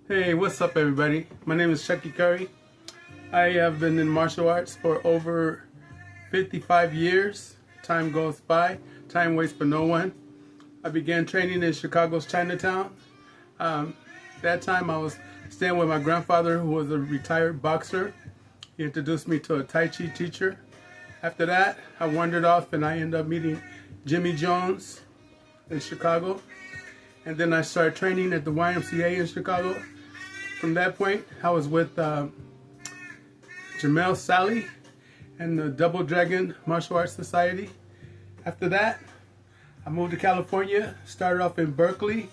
Hey, what's up everybody? My name is Chucky Currie. I have been in martial arts for over 55 years. Time goes by, time waits for no one. I began training in Chicago's Chinatown. That time I was staying with my grandfather, who was a retired boxer. He introduced me to a Tai Chi teacher. After that, I wandered off and I ended up meeting Jimmy Jones in Chicago. And then I started training at the YMCA in Chicago. From that point, I was with Jamel Sally and the Double Dragon Martial Arts Society. After that, I moved to California, started off in Berkeley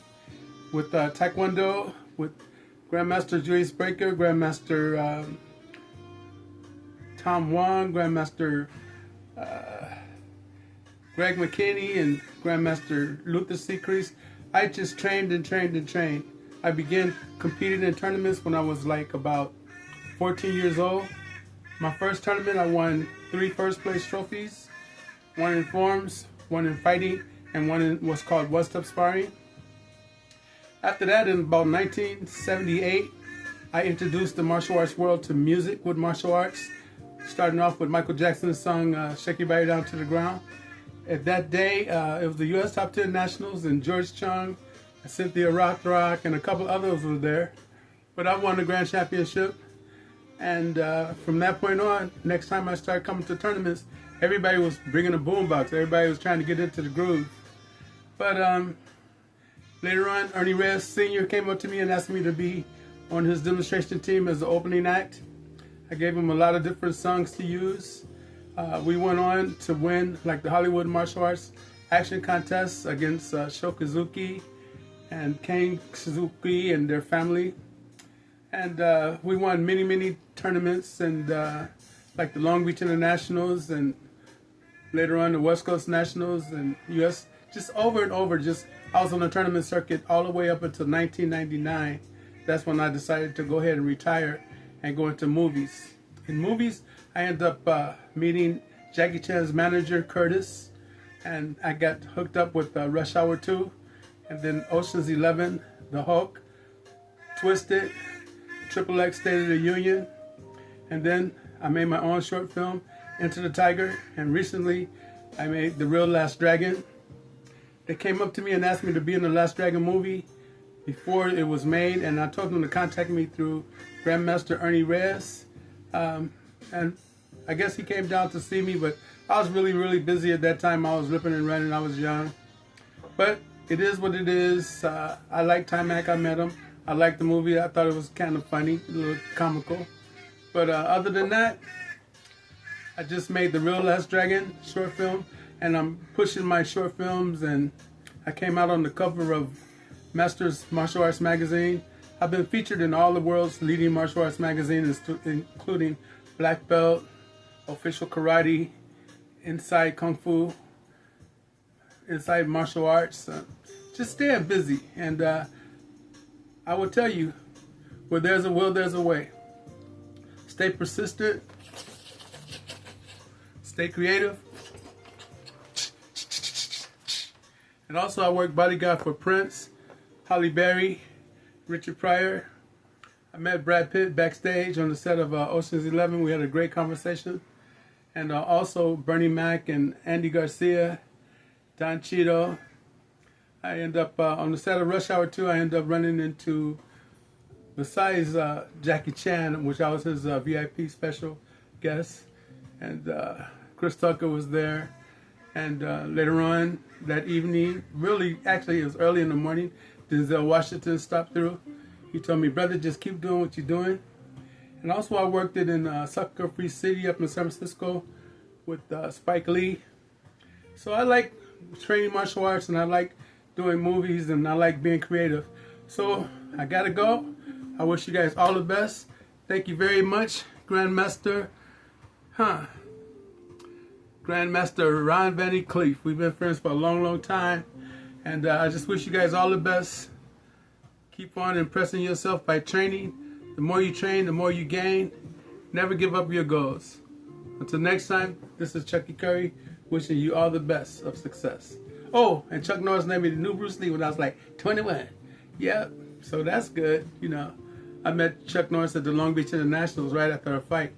with Taekwondo, with Grandmaster Julius Breaker, Grandmaster Tom Wong, Grandmaster Greg McKinney, and Grandmaster Luther Seacrease. I just trained and trained and trained. I began competing in tournaments when I was like about 14 years old. My first tournament, I won 3 first place trophies, 1 in forms, 1 in fighting, and 1 in what's called one-step sparring. After that, in about 1978, I introduced the martial arts world to music with martial arts, starting off with Michael Jackson's song, Shake Your Body Down to the Ground. At that day, it was the U.S. Top 10 Nationals, and George Chung, Cynthia Rothrock, and a couple others were there. But I won the Grand Championship. And from that point on, next time I started coming to tournaments, everybody was bringing a boombox. Everybody was trying to get into the groove. But later on, Ernie Reyes Sr. came up to me and asked me to be on his demonstration team as the opening act. I gave him a lot of different songs to use. We went on to win like the Hollywood Martial Arts Action Contest against Shokazuki and Kane Suzuki and their family. And we won many tournaments, and like the Long Beach Internationals, and later on the West Coast Nationals, and US, just over and over. Just I was on the tournament circuit all the way up until 1999. That's when I decided to go ahead and retire and go into movies. In movies, I ended up meeting Jackie Chan's manager, Curtis, and I got hooked up with Rush Hour 2, and then Ocean's 11, The Hulk, Twisted, Triple X State of the Union, and then I made my own short film, Enter the Tiger, and recently I made The Real Last Dragon. They came up to me and asked me to be in the Last Dragon movie before it was made, and I told them to contact me through Grandmaster Ernie Reyes. And I guess he came down to see me, but I was really busy at that time. I was ripping and running. I was young. But it is what it is. I like Timac. I met him. I liked the movie. I thought it was kind of funny, a little comical. But other than that, I just made The Real Last Dragon short film, and I'm pushing my short films, and I came out on the cover of Masters Martial Arts Magazine. I've been featured in all the world's leading martial arts magazines, including Black Belt, Official Karate, Inside Kung Fu, Inside Martial Arts. Just staying busy. And I will tell you, where there's a will, there's a way. Stay persistent. Stay creative. And also I work bodyguard for Prince, Halle Berry, Richard Pryor. I met Brad Pitt backstage on the set of Ocean's 11. We had a great conversation. And also Bernie Mac and Andy Garcia, Don Cheadle. I end up on the set of Rush Hour 2, I end up running into, besides Jackie Chan, which I was his VIP special guest, and Chris Tucker was there. And later on that evening, actually it was early in the morning, Denzel Washington stopped through. He told me, brother, just keep doing what you're doing. And also I worked it in Sucker Free City up in San Francisco with Spike Lee. So I like training martial arts, and I like doing movies, and I like being creative. So I gotta go. I wish you guys all the best. Thank you very much, Grandmaster Ron Van Cleef. We've been friends for a long time. And I just wish you guys all the best. Keep on impressing yourself by training. The more you train, the more you gain. Never give up your goals. Until next time, this is Chucky Currie, wishing you all the best of success. Oh, and Chuck Norris named me the new Bruce Lee when I was like 21. Yep. So that's good, you know. I met Chuck Norris at the Long Beach Internationals right after our fight.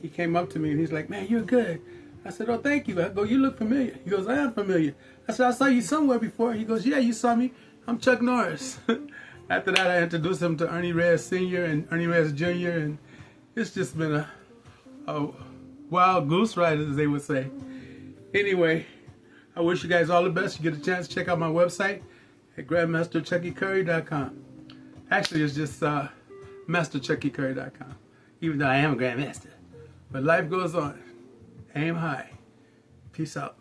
He came up to me and he's like, "Man, you're good." I said, "Oh, thank you." I go, "You look familiar." He goes, "I am familiar." I said, "I saw you somewhere before." He goes, "Yeah, you saw me. I'm Chuck Norris." After that, I introduced him to Ernie Reyes Sr. and Ernie Reyes Jr. And it's just been a wild goose ride, as they would say. Anyway, I wish you guys all the best. You get a chance, check out my website at GrandmasterChuckyCurrie.com. Actually, it's just MasterChuckyCurrie.com, even though I am a Grandmaster. But life goes on. Aim high. Peace out.